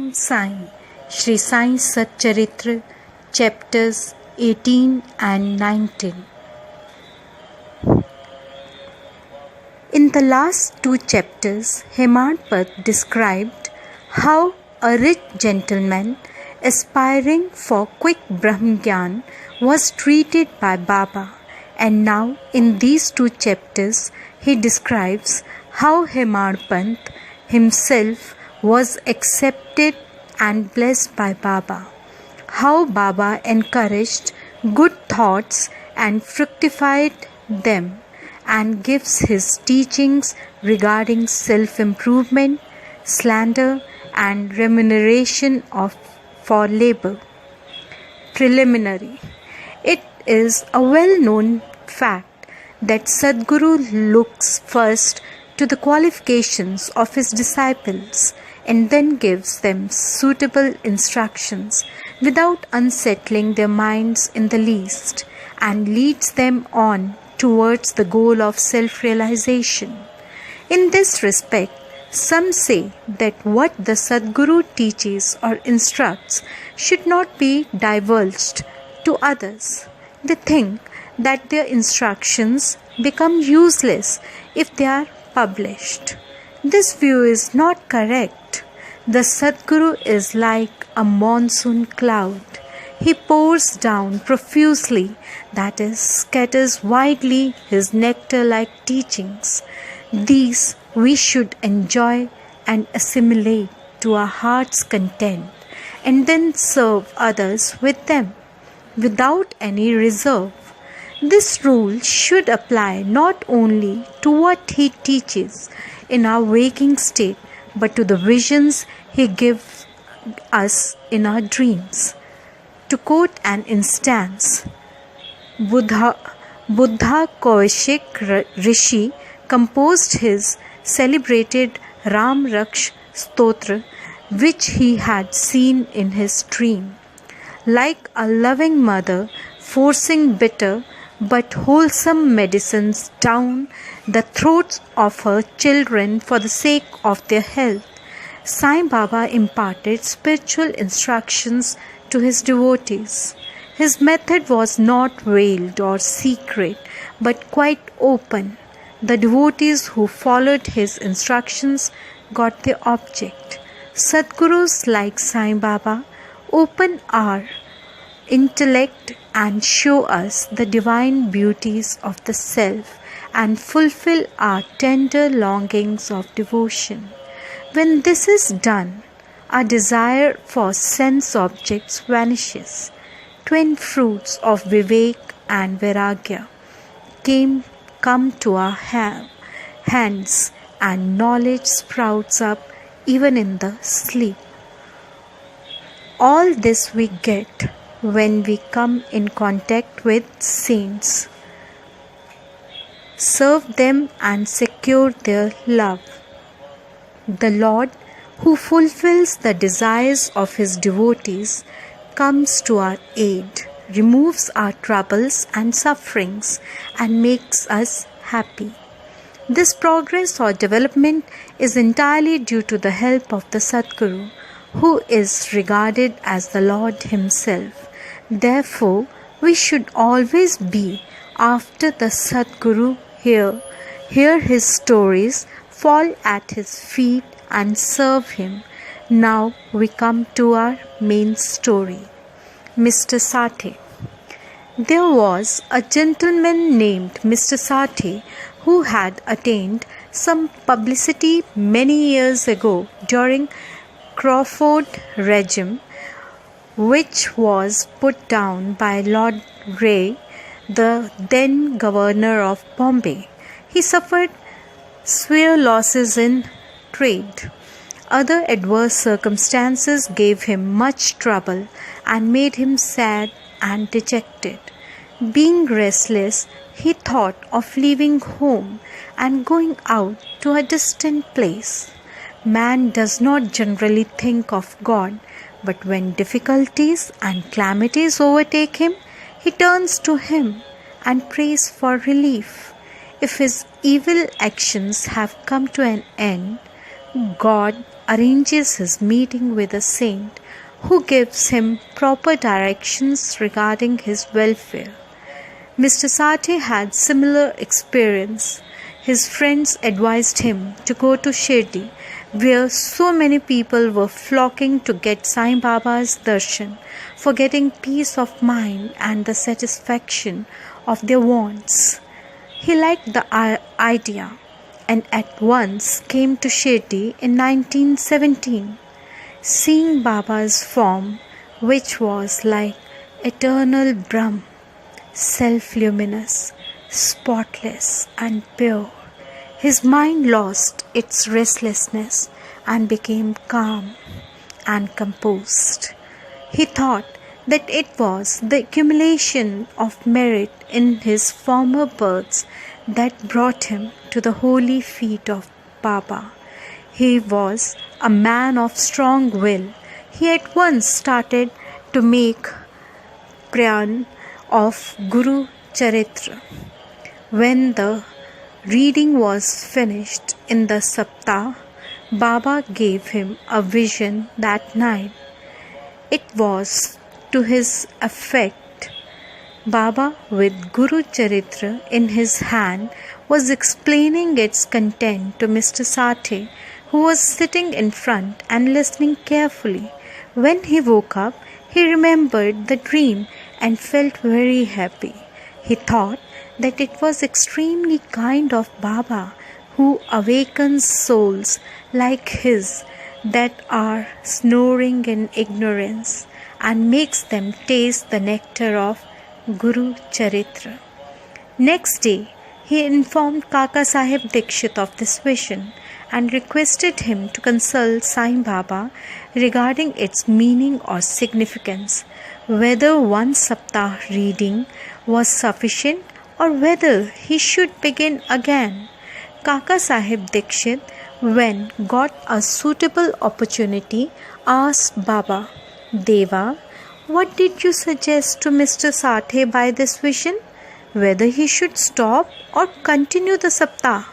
Om Sai, Shri Sai Satcharitra, chapters 18 and 19. In the last two chapters, Hemadpad described how a rich gentleman aspiring for quick Brahmgyan was treated by Baba, and now in these two chapters he describes how Hemadpad himself was accepted and blessed by Baba, how Baba encouraged good thoughts and fructified them, and gives his teachings regarding self-improvement, slander and remuneration for labor. Preliminary. It is a well-known fact that Sadguru looks first to the qualifications of his disciples and then gives them suitable instructions without unsettling their minds in the least, and leads them on towards the goal of self-realization. In this respect, some say that what the Sadguru teaches or instructs should not be divulged to others. They think that their instructions become useless if they are published. This view is not correct. The Sadguru is like a monsoon cloud. He pours down profusely, that is, scatters widely his nectar-like teachings. These we should enjoy and assimilate to our heart's content, and then serve others with them, without any reserve. This rule should apply not only to what he teaches in our waking state, but to the visions he gives us in our dreams. To quote an instance, Buddha Kaushik Rishi composed his celebrated Ram Raksh Stotra, which he had seen in his dream. Like a loving mother forcing bitter but wholesome medicines down the throats of her children for the sake of their health, Sai Baba imparted spiritual instructions to his devotees. His method was not veiled or secret, but quite open. The devotees who followed his instructions got their object. Sadgurus like Sai Baba open our intellect and show us the divine beauties of the self and fulfill our tender longings of devotion. When this is done, our desire for sense objects vanishes. Twin fruits of Vivek and Vairagya come to our hands, and knowledge sprouts up even in the sleep. All this we get when we come in contact with saints, serve them and secure their love. The Lord, who fulfills the desires of his devotees, comes to our aid, removes our troubles and sufferings, and makes us happy. This progress or development is entirely due to the help of the Sadguru, who is regarded as the Lord himself. Therefore, we should always be after the Sadguru, hear his stories, fall at his feet and serve him. Now we come to our main story. Mr. Sathe. There was a gentleman named Mr. Sathe who had attained some publicity many years ago during Crawford regime, which was put down by Lord Ray, the then governor of Bombay. He suffered severe losses in trade. Other adverse circumstances gave him much trouble and made him sad and dejected. Being restless, he thought of leaving home and going out to a distant place. Man does not generally think of God, but when difficulties and calamities overtake him, he turns to him and prays for relief. If his evil actions have come to an end, God arranges his meeting with a saint who gives him proper directions regarding his welfare. Mr. Sathe had similar experience. His friends advised him to go to Shirdi, where so many people were flocking to get Sai Baba's darshan, for getting peace of mind and the satisfaction of their wants. He liked the idea and at once came to Shirdi in 1917. Seeing Baba's form, which was like eternal Brahm, self-luminous, spotless and pure, his mind lost its restlessness and became calm and composed. He thought that it was the accumulation of merit in his former births that brought him to the holy feet of Baba. He was a man of strong will. He at once started to make prayan of Guru Charitra. When the reading was finished in the Saptah, Baba gave him a vision that night. It was to his effect. Baba, with Guru Charitra in his hand, was explaining its content to Mr. Sathe, who was sitting in front and listening carefully. When he woke up, he remembered the dream and felt very happy. He thought that it was extremely kind of Baba, who awakens souls like his that are snoring in ignorance and makes them taste the nectar of Guru Charitra. Next day, he informed Kaka Sahib Dikshit of this vision and requested him to consult Sai Baba regarding its meaning or significance, whether one Saptah reading was sufficient or whether he should begin again. Kaka Sahib Dikshit, when got a suitable opportunity, asked Baba, Deva, what did you suggest to Mr. Sathe by this vision? Whether he should stop or continue the Saptah?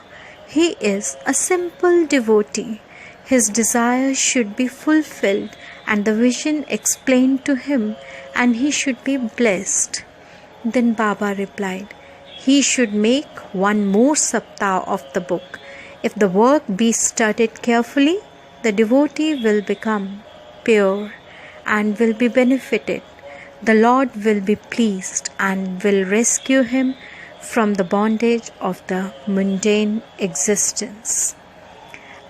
He is a simple devotee. His desires should be fulfilled and the vision explained to him, and he should be blessed. Then Baba replied, he should make one more Saptah of the book. If the work be studied carefully, the devotee will become pure and will be benefited. The Lord will be pleased and will rescue him from the bondage of the mundane existence.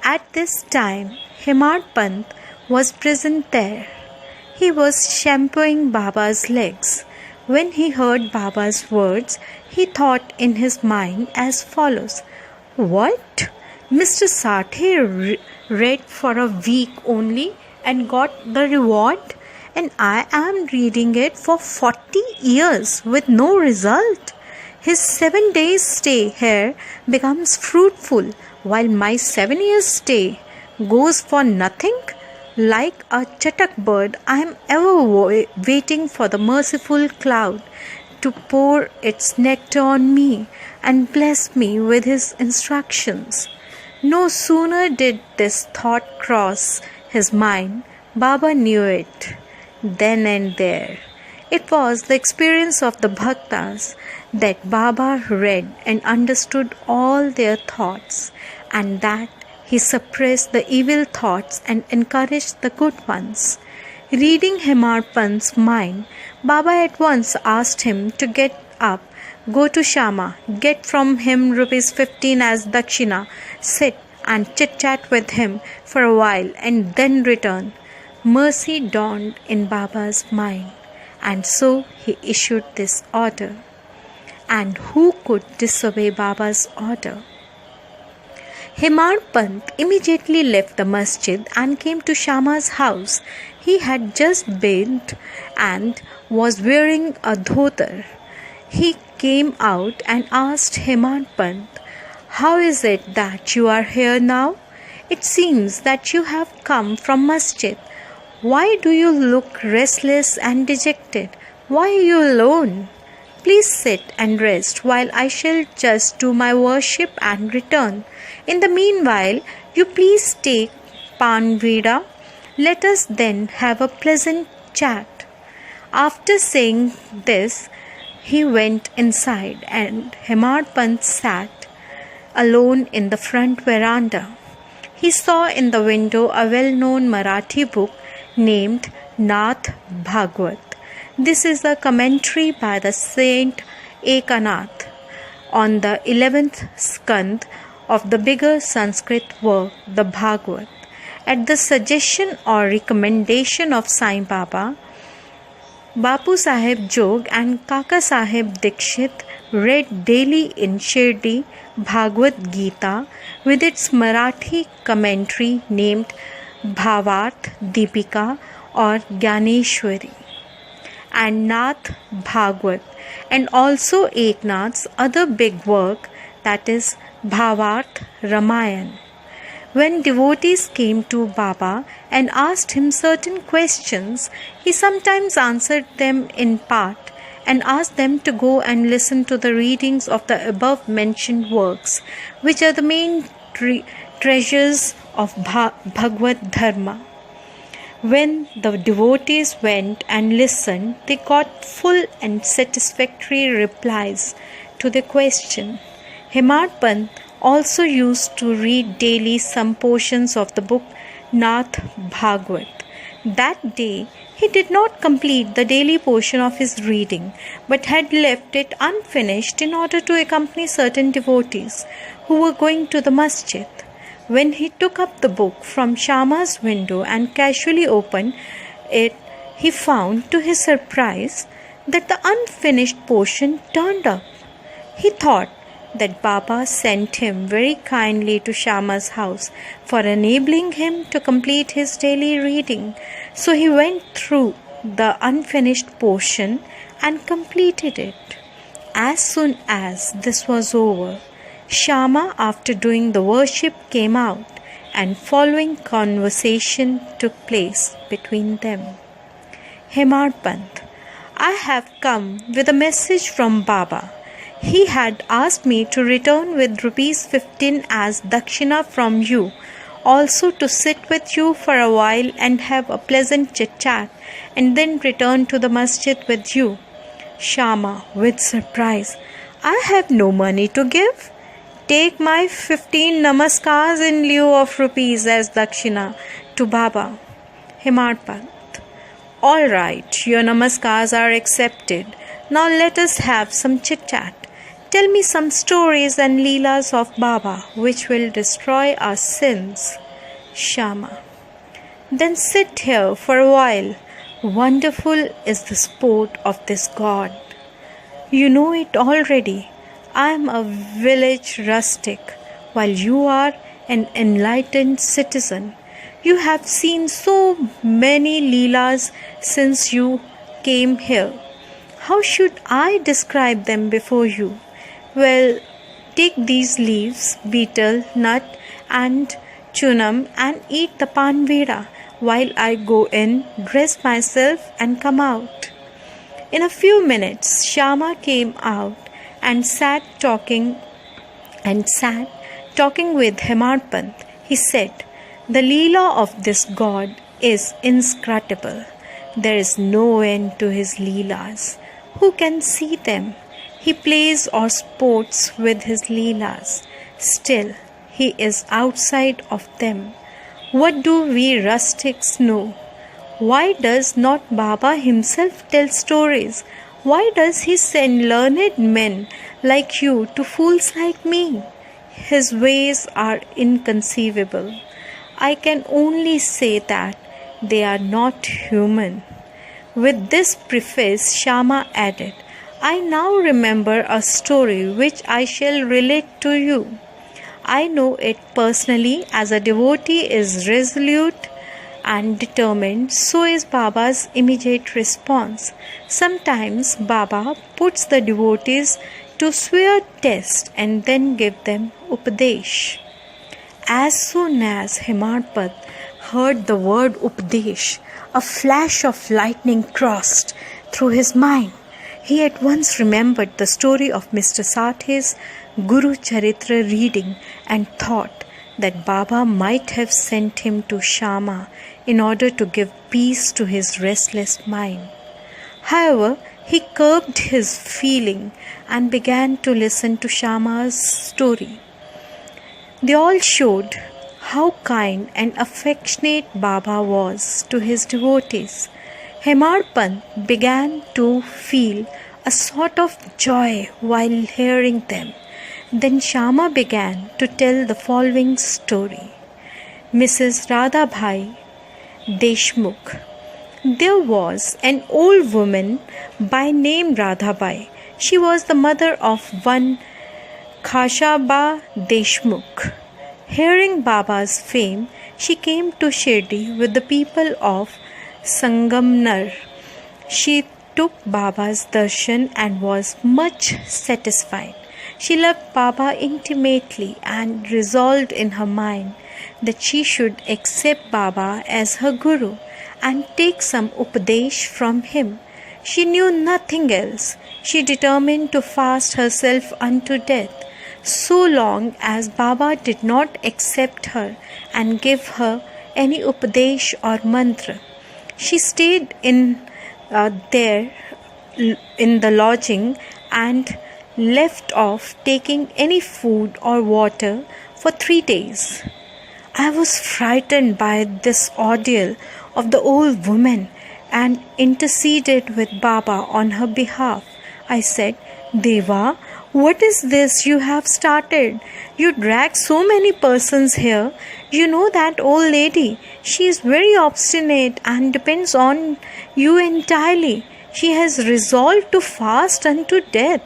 At this time, Hemad Pant was present there. He was shampooing Baba's legs. When he heard Baba's words, he thought in his mind as follows, what? Mr. Sathe read for a week only and got the reward, and I am reading it for 40 years with no result. His 7 days stay here becomes fruitful, while my 7 years stay goes for nothing. Like a chatak bird, I am ever waiting for the merciful cloud to pour its nectar on me and bless me with his instructions. No sooner did this thought cross his mind, Baba knew it then and there. It was the experience of the Bhaktas that Baba read and understood all their thoughts, and that he suppressed the evil thoughts and encouraged the good ones. Reading Hemad Pant's mind, Baba at once asked him to get up, go to Shama, get from him ₹15 as dakshina, sit and chit-chat with him for a while and then return. Mercy dawned in Baba's mind, and so he issued this order. And who could disobey Baba's order? Hemad Pant immediately left the masjid and came to Shama's house. He had just bathed and was wearing a dhotar. He came out and asked Hemad Pant, how is it that you are here now? It seems that you have come from masjid. Why do you look restless and dejected? Why are you alone? Please sit and rest while I shall just do my worship and return. In the meanwhile, you please take Panveda. Let us then have a pleasant chat." After saying this, he went inside and Hemad Pant sat alone in the front veranda. He saw in the window a well-known Marathi book named Nath Bhagwat. This is a commentary by the Saint Ekanath on the 11th skand of the bigger Sanskrit work, the Bhagavad. At the suggestion or recommendation of Sai Baba, Bapu Sahib Jog and Kaka Sahib Dikshit read daily in Shirdi Bhagavad Gita with its Marathi commentary named Bhavarth Deepika or Gyaneshwari, and Nath Bhagwat, and also Eknath's other big work, that is Bhavarth Ramayan. When devotees came to Baba and asked him certain questions, he sometimes answered them in part and asked them to go and listen to the readings of the above mentioned works, which are the main treasures of Bhagavad Dharma. When the devotees went and listened, they got full and satisfactory replies to the question. Hemad Pant also used to read daily some portions of the book Nath Bhagwat. That day, he did not complete the daily portion of his reading, but had left it unfinished in order to accompany certain devotees who were going to the masjid. When he took up the book from Shama's window and casually opened it, he found, to his surprise, that the unfinished portion turned up. He thought that Baba sent him very kindly to Shama's house for enabling him to complete his daily reading. So he went through the unfinished portion and completed it. As soon as this was over, Shama, after doing the worship, came out, and following conversation took place between them. Hemad Pant: I have come with a message from Baba. He had asked me to return with ₹15 as dakshina from you, also to sit with you for a while and have a pleasant chit-chat, and then return to the masjid with you. Shama, with surprise: I have no money to give. Take my 15 namaskars in lieu of rupees as dakshina to Baba. Hemad Pant: all right, your namaskars are accepted. Now let us have some chit-chat. Tell me some stories and leelas of Baba which will destroy our sins. Shama: then sit here for a while. Wonderful is the sport of this god. You know it already. I am a village rustic, while you are an enlightened citizen. You have seen so many leelas since you came here. How should I describe them before you? Well, take these leaves, betel, nut, and chunam, and eat the panveda while I go in, dress myself, and come out. In a few minutes, Shama came out and sat talking with Hemad Pant. He said, the leela of this god is inscrutable. There is no end to his leelas. Who can see them? He plays or sports with his leelas. Still, he is outside of them. What do we rustics know? Why does not Baba himself tell stories? Why does he send learned men like you to fools like me? His ways are inconceivable. I can only say that they are not human. With this preface, Shama added, I now remember a story which I shall relate to you. I know it personally, as a devotee is resolute and determined, so is Baba's immediate response. Sometimes Baba puts the devotees to swear test and then give them upadesh. As soon as Hemad Pant heard the word upadesh, a flash of lightning crossed through his mind. He at once remembered the story of Mr. Sathe's Guru Charitra reading and thought that Baba might have sent him to Shama in order to give peace to his restless mind. However, he curbed his feeling and began to listen to Shama's story. They all showed how kind and affectionate Baba was to his devotees. Hemar Pant began to feel a sort of joy while hearing them. Then Shama began to tell the following story. Mrs. Radhabhai Deshmukh. There was an old woman by name Radhabai. She was the mother of one Khashaba Deshmukh. Hearing Baba's fame, she came to Shirdi with the people of Sangamner. She took Baba's darshan and was much satisfied. She loved Baba intimately and resolved in her mind that she should accept Baba as her guru and take some upadesh from him. She knew nothing else. She determined to fast herself unto death, so long as Baba did not accept her and give her any upadesh or mantra. She stayed there in the lodging and left off taking any food or water for 3 days. I was frightened by this ordeal of the old woman and interceded with Baba on her behalf. I said, Deva, what is this you have started? You drag so many persons here. You know that old lady. She is very obstinate and depends on you entirely. She has resolved to fast unto death.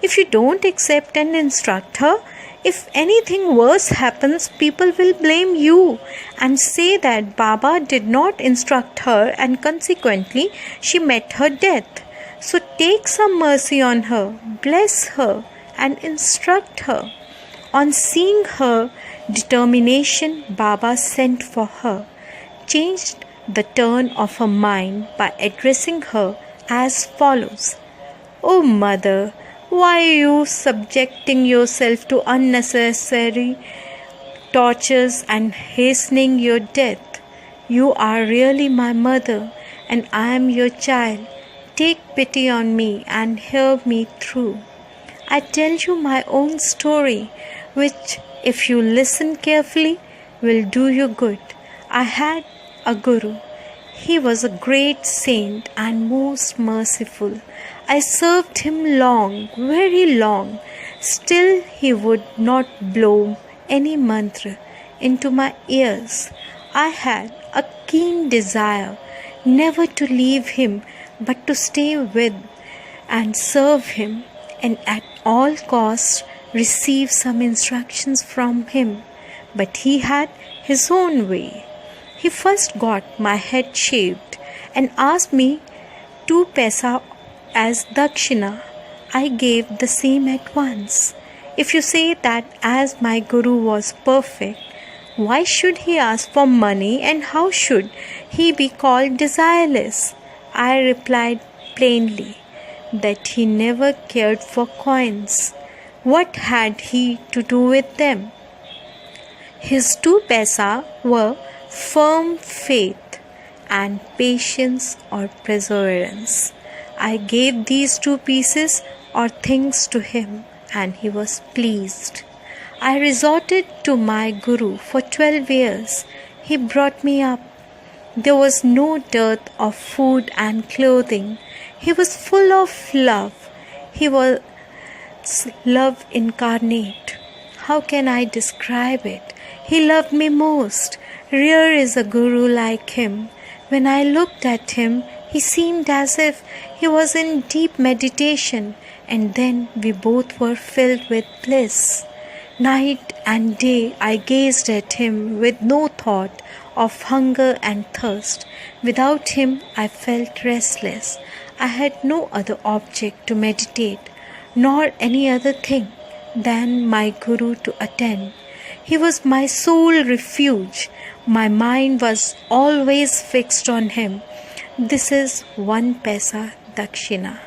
If you don't accept and instruct her, if anything worse happens, people will blame you and say that Baba did not instruct her and consequently she met her death. So take some mercy on her, bless her and instruct her. On seeing her determination, Baba sent for her, changed the turn of her mind by addressing her as follows. O mother, why are you subjecting yourself to unnecessary tortures and hastening your death? You are really my mother and I am your child. Take pity on me and hear me through. I tell you my own story, which, if you listen carefully, will do you good. I had a guru. He was a great saint and most merciful. I served him long, very long. Still he would not blow any mantra into my ears. I had a keen desire never to leave him but to stay with and serve him and at all costs receive some instructions from him. But he had his own way. He first got my head shaved and asked me 2 paisa as dakshina. I gave the same at once. If you say that as my guru was perfect, why should he ask for money and how should he be called desireless? I replied plainly that he never cared for coins. What had he to do with them? His 2 paisa were firm faith and patience or perseverance. I gave these 2 pieces or things to him and he was pleased. I resorted to my guru for 12 years. He brought me up. There was no dearth of food and clothing. He was full of love. He was love incarnate. How can I describe it? He loved me most. Rare is a guru like him. When I looked at him, he seemed as if he was in deep meditation, and then we both were filled with bliss. Night and day I gazed at him with no thought of hunger and thirst. Without him I felt restless. I had no other object to meditate, nor any other thing than my guru to attend. He was my sole refuge. My mind was always fixed on him. This is 1 paisa dakshina.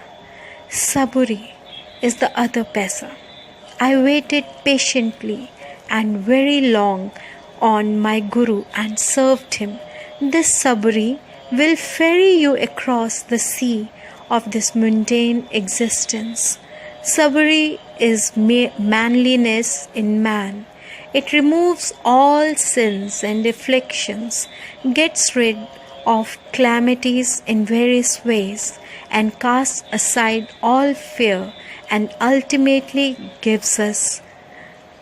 Saburi is the other paisa. I waited patiently and very long on my Guru and served him. This saburi will ferry you across the sea of this mundane existence. Saburi is manliness in man. It removes all sins and afflictions, gets rid of calamities in various ways, and casts aside all fear, and ultimately gives us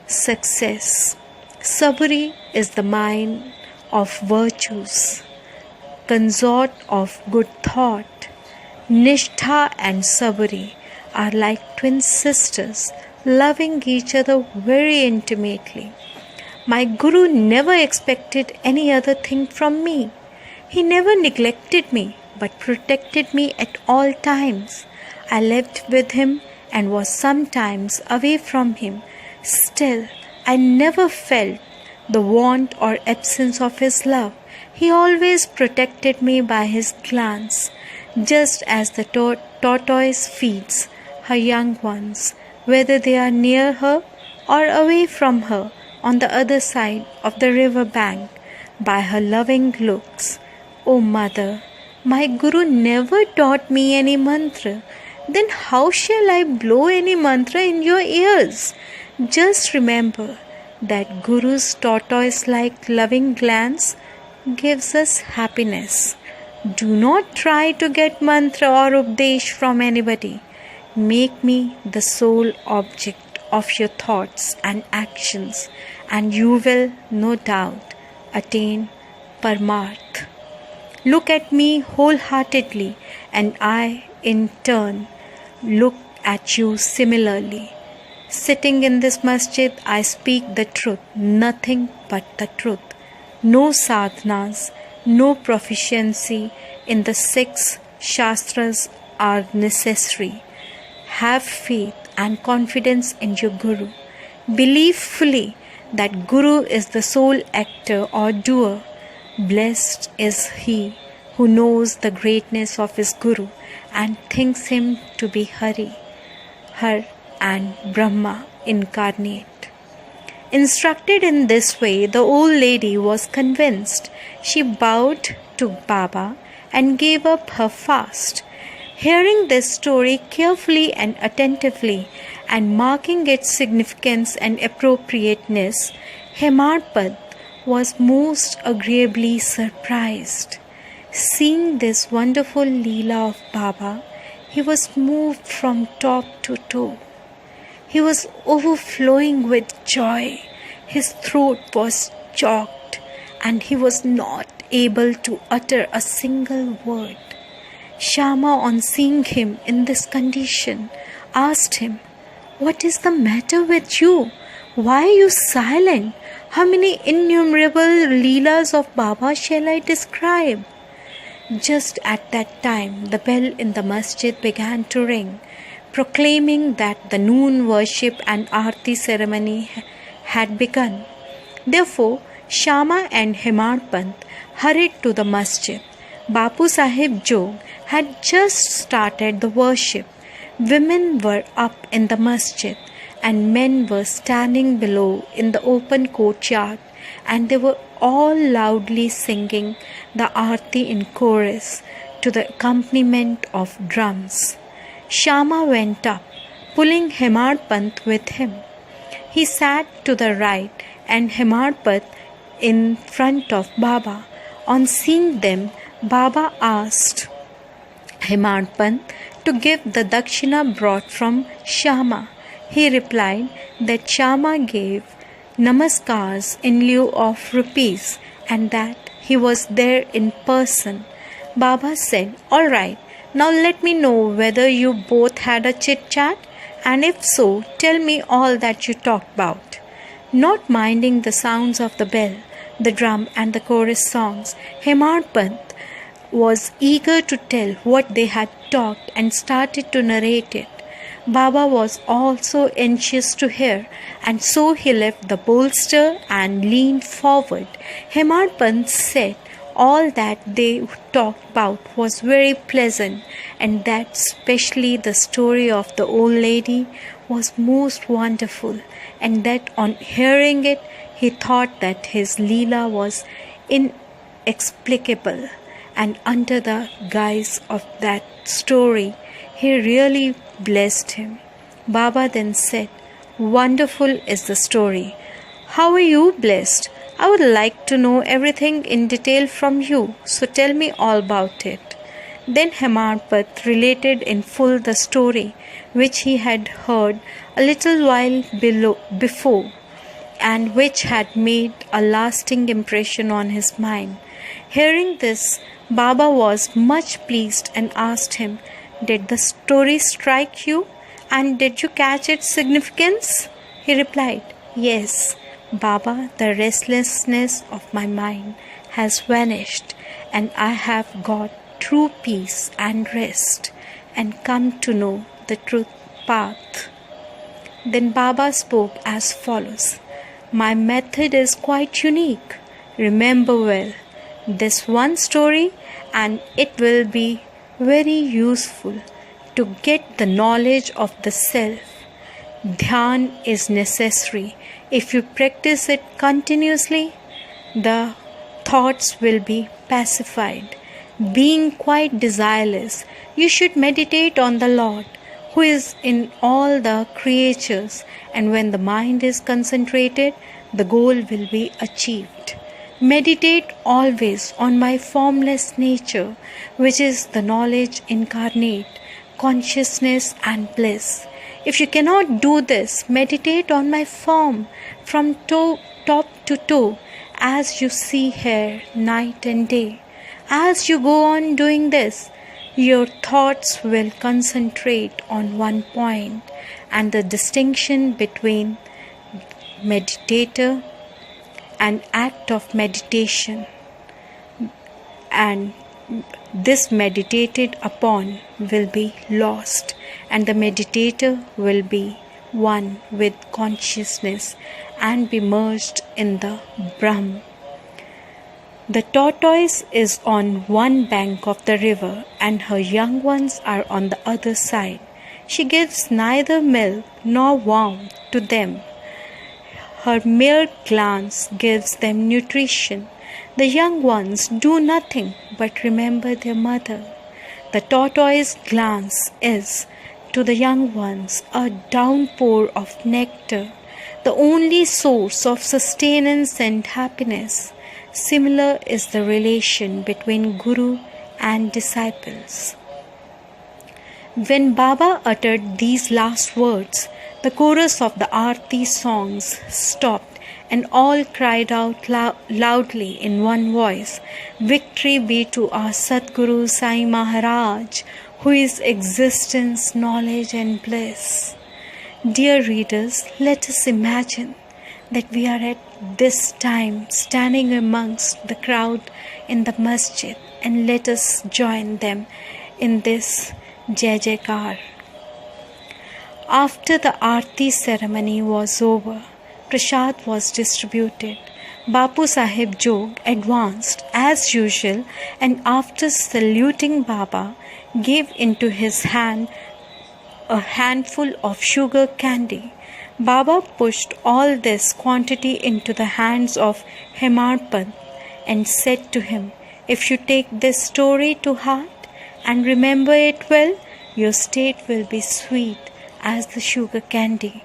success. Saburi is the mind of virtues, consort of good thought. Nishtha and Saburi are like twin sisters, loving each other very intimately. My Guru never expected any other thing from me. He never neglected me, but protected me at all times. I lived with him and was sometimes away from him. Still, I never felt the want or absence of his love. He always protected me by his glance, just as the tortoise feeds her young ones, whether they are near her or away from her on the other side of the river bank, by her loving looks. O mother, my Guru never taught me any mantra. Then how shall I blow any mantra in your ears? Just remember that Guru's tortoise-like loving glance gives us happiness. Do not try to get mantra or updesh from anybody. Make me the sole object of your thoughts and actions, and you will, no doubt, attain Paramarth. Look at me wholeheartedly, and I, in turn, look at you similarly. Sitting in this masjid, I speak the truth, nothing but the truth. No sadhanas, no proficiency in the 6 shastras are necessary. Have faith and confidence in your Guru. Believe fully that Guru is the sole actor or doer. Blessed is he who knows the greatness of his Guru and thinks him to be Hari, Har and Brahma incarnate. Instructed in this way, the old lady was convinced. She bowed to Baba and gave up her fast. Hearing this story carefully and attentively, and marking its significance and appropriateness, Hemarpad was most agreeably surprised. Seeing this wonderful Leela of Baba, he was moved from top to toe. He was overflowing with joy. His throat was choked, and he was not able to utter a single word. Shama, on seeing him in this condition, asked him, "What is the matter with you? Why are you silent? How many innumerable Leelas of Baba shall I describe?" Just at that time, the bell in the masjid began to ring, proclaiming that the noon worship and Aarti ceremony had begun. Therefore, Shama and Hemarpant hurried to the masjid. Bapu Sahib Jog had just started the worship. Women were up in the masjid, and men were standing below in the open courtyard, and they were all loudly singing the Aarti in chorus to the accompaniment of drums. Shama went up, pulling Hemarpant with him. He sat to the right and Hemarpant in front of Baba. On seeing them, Baba asked Hemarpant to give the dakshina brought from Shama. He replied that Shama gave namaskars in lieu of rupees and that he was there in person. Baba said, "All right, now let me know whether you both had a chit-chat, and if so, tell me all that you talked about." Not minding the sounds of the bell, the drum and the chorus songs, Hemarpant was eager to tell what they had talked and started to narrate it. Baba was also anxious to hear, and so he left the bolster and leaned forward. Hemarpant said all that they talked about was very pleasant, and that especially the story of the old lady was most wonderful, and that on hearing it he thought that his Leela was inexplicable, and under the guise of that story he really blessed him. Baba then said, "Wonderful is the story. How are you blessed? I would like to know everything in detail from you, so tell me all about it." Then Hemarpat related in full the story which he had heard a little while before, and which had made a lasting impression on his mind. Hearing this, Baba was much pleased and asked him, "Did the story strike you? And did you catch its significance?" He replied, "Yes, Baba, the restlessness of my mind has vanished, and I have got true peace and rest, and come to know the truth path." Then Baba spoke as follows: "My method is quite unique. Remember well this one story, and it will be very useful to get the knowledge of the self. Dhyan is necessary. If you practice it continuously, the thoughts will be pacified. Being quite desireless, you should meditate on the Lord, who is in all the creatures, and when the mind is concentrated, the goal will be achieved. Meditate always on my formless nature, which is the knowledge incarnate, consciousness and bliss. If you cannot do this, meditate on my form from top to toe, as you see here night and day. As you go on doing this, your thoughts will concentrate on one point, and the distinction between meditator and act of meditation and this meditated upon will be lost, and the meditator will be one with consciousness and be merged in the Brahm. The tortoise is on one bank of the river, and her young ones are on the other side. She gives neither milk nor warmth to them. Her mere glance gives them nutrition. The young ones do nothing but remember their mother. The tortoise glance is, to the young ones, a downpour of nectar, the only source of sustenance and happiness. Similar is the relation between Guru and disciples. When Baba uttered these last words, the chorus of the Aarti songs stopped, and all cried out loudly in one voice, "Victory be to our Sadguru Sai Maharaj, who is existence, knowledge and bliss." Dear readers, let us imagine that we are at this time standing amongst the crowd in the masjid, and let us join them in this Jai Jaikar. After the Aarti ceremony was over, Prasad was distributed. Bapu Sahib Jog advanced as usual, and after saluting Baba, gave into his hand a handful of sugar candy. Baba pushed all this quantity into the hands of Hemarpat and said to him, "If you take this story to heart and remember it well, your state will be sweet as the sugar candy.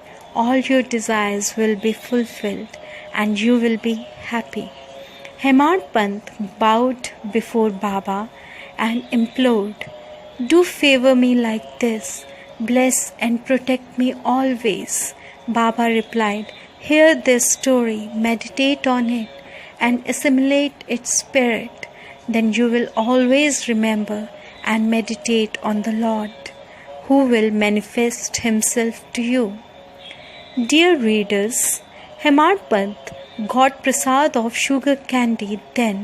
All your desires will be fulfilled, and you will be happy." Hemarpant bowed before Baba and implored, "Do favor me like this. Bless and protect me always." Baba replied, "Hear this story, meditate on it, and assimilate its spirit. Then you will always remember and meditate on the Lord, who will manifest Himself to you." Dear readers, Hemarpant got prasad of sugar candy then,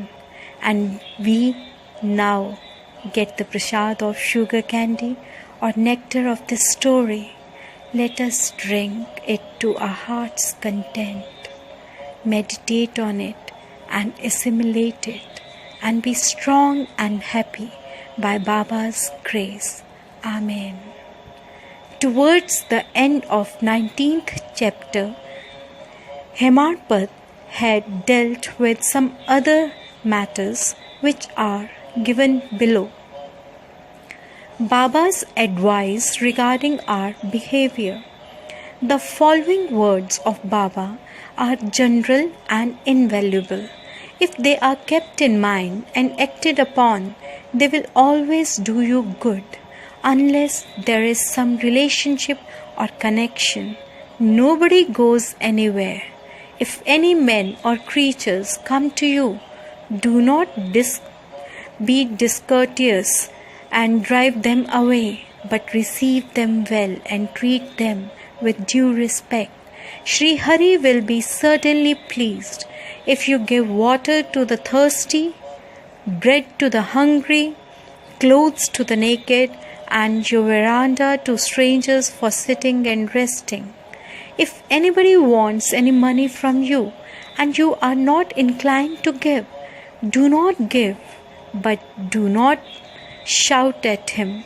and we now get the prasad of sugar candy or nectar of this story. Let us drink it to our heart's content, meditate on it and assimilate it, and be strong and happy by Baba's grace. Amen. Towards the end of 19th chapter, Hemarpad had dealt with some other matters which are given below. Baba's advice regarding our behavior. The following words of Baba are general and invaluable. If they are kept in mind and acted upon, they will always do you good. Unless there is some relationship or connection, nobody goes anywhere. If any men or creatures come to you, do not be discourteous and drive them away, but receive them well and treat them with due respect. Sri Hari will be certainly pleased if you give water to the thirsty, bread to the hungry, clothes to the naked, and your veranda to strangers for sitting and resting. If anybody wants any money from you and you are not inclined to give, do not give, but do not shout at him.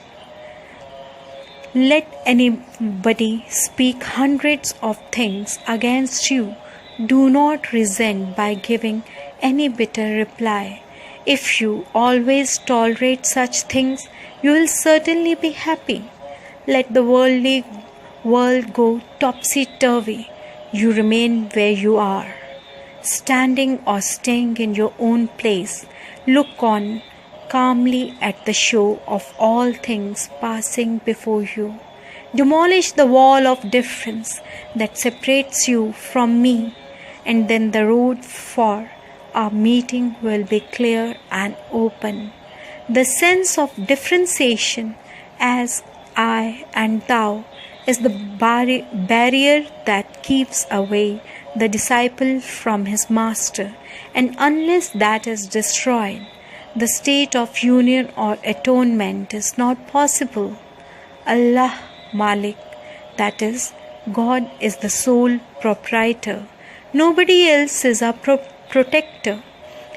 Let anybody speak hundreds of things against you. Do not resent by giving any bitter reply. If you always tolerate such things, you will certainly be happy. Let the worldly world go topsy-turvy. You remain where you are, standing or staying in your own place. Look on calmly at the show of all things passing before you. Demolish the wall of difference that separates you from me, and then the road for our meeting will be clear and open. The sense of differentiation as I and thou is the barrier that keeps away the disciple from his master, and unless that is destroyed, the state of union or atonement is not possible. Allah Malik, that is, God is the sole proprietor. Nobody else is a protector.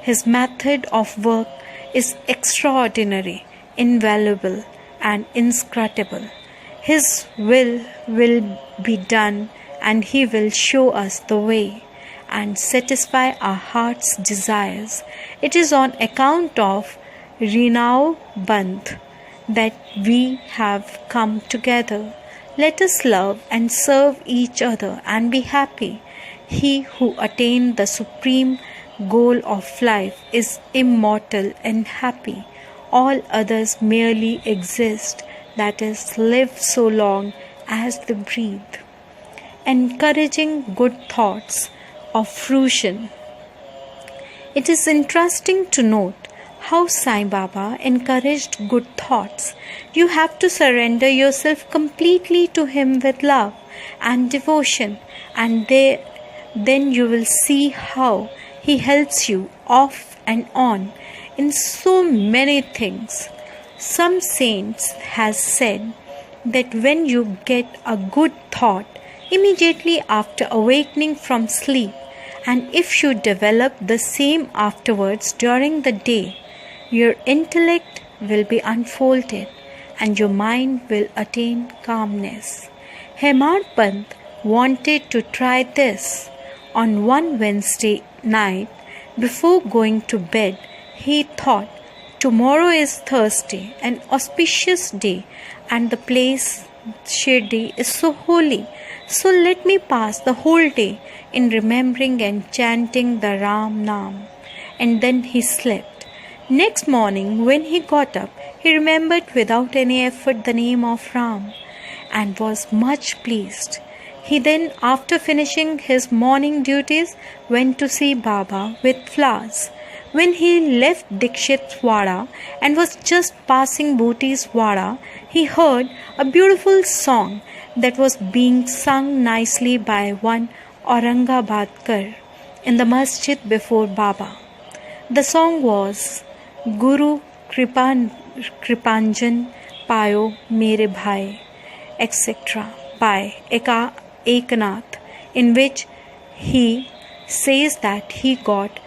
His method of work is extraordinary, invaluable, and inscrutable. His will be done, and He will show us the way and satisfy our heart's desires. It is on account of Rinao Bandh that we have come together. Let us love and serve each other and be happy. He who attained the supreme goal of life is immortal and happy. All others merely exist, that is, live so long as they breathe. Encouraging good thoughts of fruition. It is interesting to note how Sai Baba encouraged good thoughts. You have to surrender yourself completely to Him with love and devotion, and then you will see how He helps you off and on in so many things. Some saints has said that when you get a good thought immediately after awakening from sleep, and if you develop the same afterwards during the day, your intellect will be unfolded and your mind will attain calmness. Hemarpad wanted to try this. On one Wednesday night, before going to bed, he thought, tomorrow is Thursday, an auspicious day, and the place Shirdi is so holy. So let me pass the whole day in remembering and chanting the Ram Naam. And then he slept. Next morning, when he got up, he remembered without any effort the name of Ram and was much pleased. He then, after finishing his morning duties, went to see Baba with flowers. When he left Dikshit's Wada and was just passing Bhuti's Wada, he heard a beautiful song that was being sung nicely by one Aurangabadkar in the masjid before Baba. The song was Guru Kripanjan Payo Mere Bhai, etc. by Eknath, in which he says that he got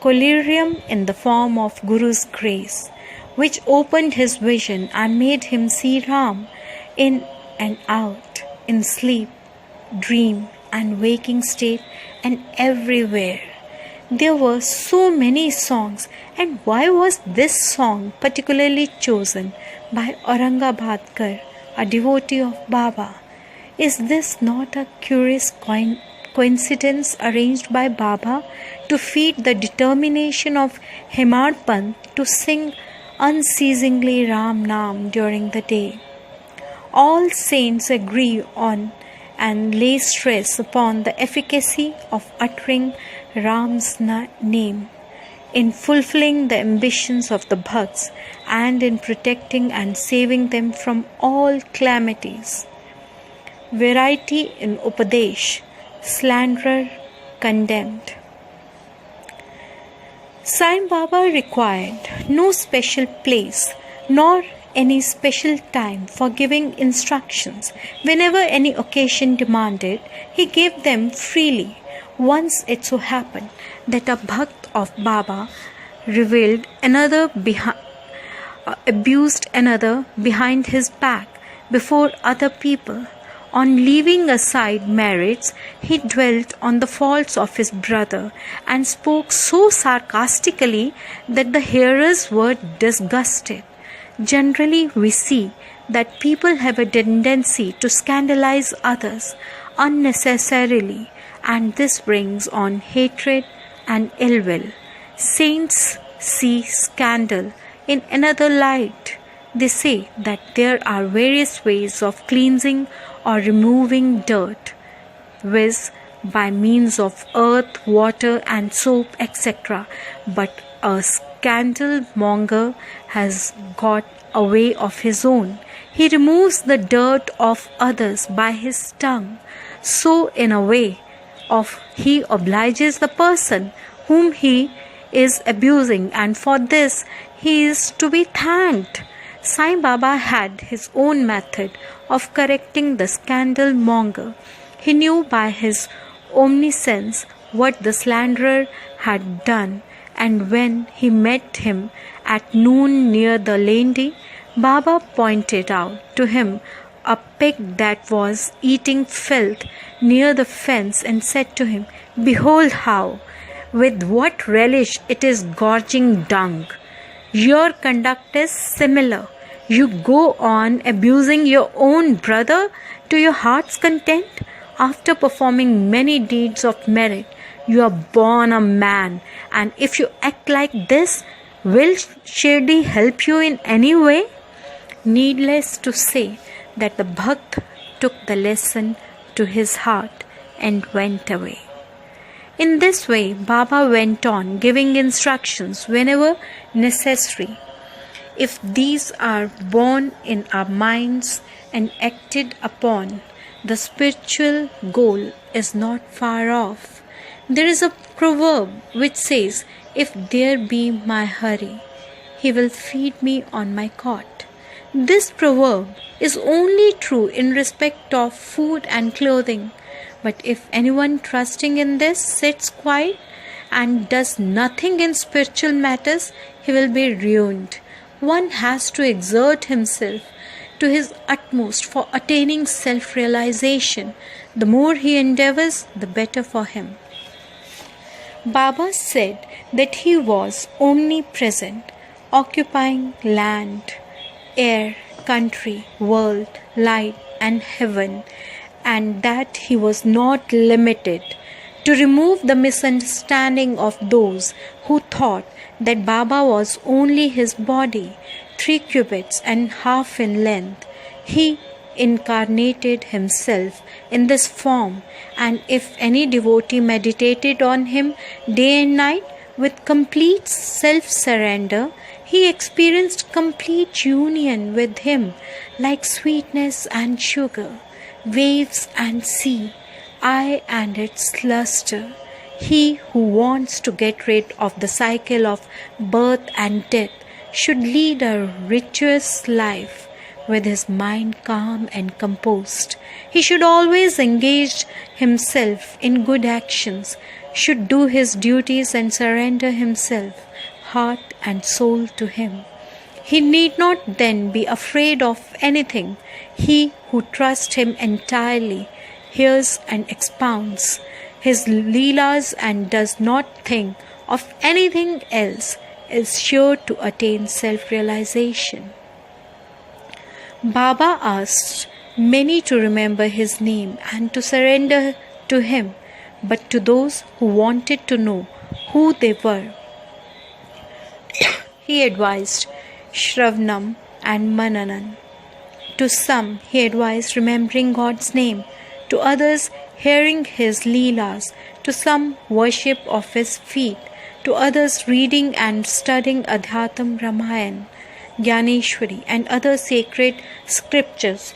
collyrium in the form of Guru's grace, which opened his vision and made him see Ram in and out, in sleep, dream, and waking state, and everywhere. There were so many songs, and why was this song particularly chosen by Aurangabadkar, a devotee of Baba? Is this not a curious coincidence arranged by Baba to feed the determination of Hemad Pant to sing unceasingly Ram Naam during the day? All saints agree on and lay stress upon the efficacy of uttering Ram's name in fulfilling the ambitions of the Bhakts and in protecting and saving them from all calamities. Variety in Upadesh, slanderer condemned. Sai Baba required no special place nor any special time for giving instructions. Whenever any occasion demanded, he gave them freely. Once it so happened that a Bhakt of Baba reviled another, abused another behind his back before other people. On leaving aside merits, he dwelt on the faults of his brother and spoke so sarcastically that the hearers were disgusted. Generally, we see that people have a tendency to scandalize others unnecessarily, and this brings on hatred and ill will. Saints see scandal in another light. They say that there are various ways of cleansing or removing dirt, viz., by means of earth, water, and soap, etc. But a scandal monger has got a way of his own. He removes the dirt of others by his tongue. So, in a way of he obliges the person whom he is abusing, and for this he is to be thanked. Sai Baba had his own method of correcting the scandal monger. He knew by his omniscience what the slanderer had done, and when he met him at noon near the Lendi, Baba pointed out to him a pig that was eating filth near the fence and said to him, "Behold how, with what relish it is gorging dung. Your conduct is similar. You go on abusing your own brother to your heart's content. After performing many deeds of merit, you are born a man, and if you act like this, will Shirdi help you in any way?" Needless to say that the Bhakt took the lesson to his heart and went away. In this way, Baba went on giving instructions whenever necessary. If these are born in our minds and acted upon, the spiritual goal is not far off. There is a proverb which says, "If there be my Hari, he will feed me on my cot." This proverb is only true in respect of food and clothing. But if anyone trusting in this sits quiet and does nothing in spiritual matters, he will be ruined. One has to exert himself to his utmost for attaining self-realization. The more he endeavors, the better for him. Baba said that he was omnipresent, occupying land, air, country, world, light, and heaven, and that he was not limited. To remove the misunderstanding of those who thought that Baba was only his body, 3 cubits and half in length, he incarnated himself in this form, and if any devotee meditated on him day and night with complete self-surrender, he experienced complete union with him, like sweetness and sugar, waves and sea, eye and its luster. He who wants to get rid of the cycle of birth and death should lead a virtuous life with his mind calm and composed. He should always engage himself in good actions, should do his duties and surrender himself, heart and soul, to him. He need not then be afraid of anything. He who trusts him entirely hears and expounds his Leelas and does not think of anything else is sure to attain self-realization. Baba asked many to remember his name and to surrender to him, but to those who wanted to know who they were, he advised Shravanam and Mananan. To some, he advised remembering God's name, to others, hearing his Leelas, to some, worship of his feet, to others, reading and studying Adhyatam Ramayan, Gyaneshwari, and other sacred scriptures.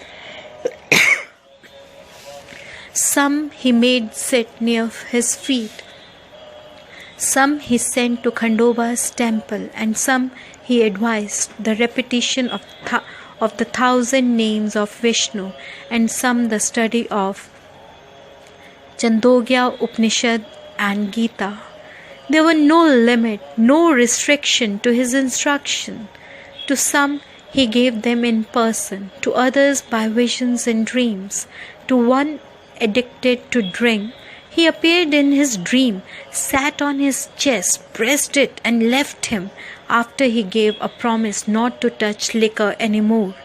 Some he made sit near his feet. Some he sent to Khandoba's temple, and some he advised the repetition of the 1,000 names of Vishnu, and some the study of Chandogya Upanishad and Gita. There were no limit, no restriction to his instruction. To some he gave them in person, to others by visions and dreams. To one addicted to drink, he appeared in his dream, sat on his chest, pressed it, and left him after he gave a promise not to touch liquor anymore.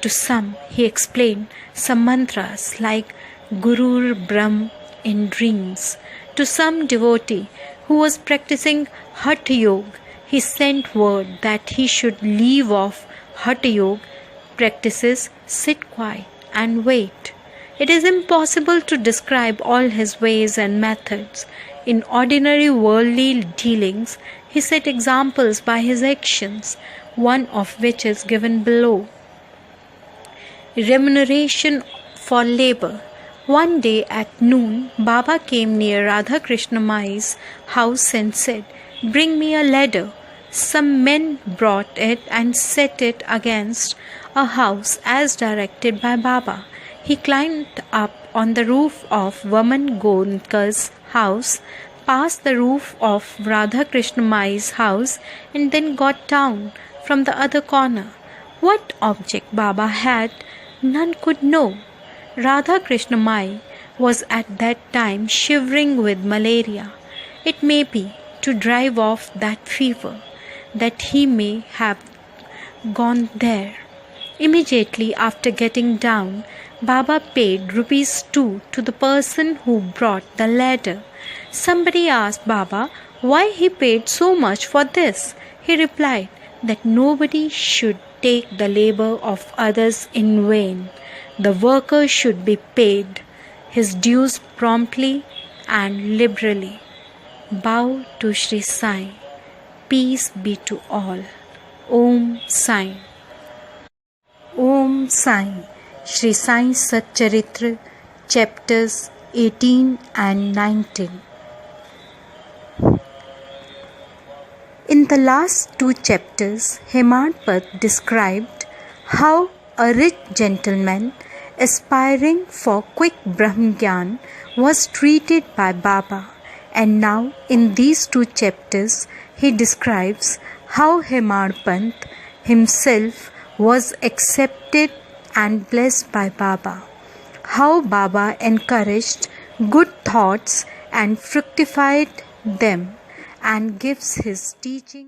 To some he explained some mantras like Gurur Brahm in dreams. To some devotee who was practicing Hatha Yoga, he sent word that he should leave off Hatha Yoga practices, sit quiet and wait. It is impossible to describe all his ways and methods. In ordinary worldly dealings, he set examples by his actions, one of which is given below. Remuneration for labor. One day at noon, Baba came near Radha Krishna Mai's house and said, "Bring me a ladder." Some men brought it and set it against a house as directed by Baba. He climbed up on the roof of Vaman Gondkar's house, passed the roof of Radha Krishna Mai's house, and then got down from the other corner. What object Baba had, none could know. Radha Krishna Mai was at that time shivering with malaria. It may be to drive off that fever, that he may have gone there. Immediately after getting down, Baba paid ₹2 to the person who brought the ladder. Somebody asked Baba why he paid so much for this. He replied that nobody should take the labor of others in vain. The worker should be paid his dues promptly and liberally. Bow to Shri Sai. Peace be to all. Om Sai. Om Sai. Shri Sai Satcharitra, chapters 18 and 19. In the last 2 chapters, Hemmadpant described how a rich gentleman aspiring for quick Brahmgyan was treated by Baba, and now in these 2 chapters he describes how Hemmadpant himself was accepted and blessed by Baba, how Baba encouraged good thoughts and fructified them, and gives his teaching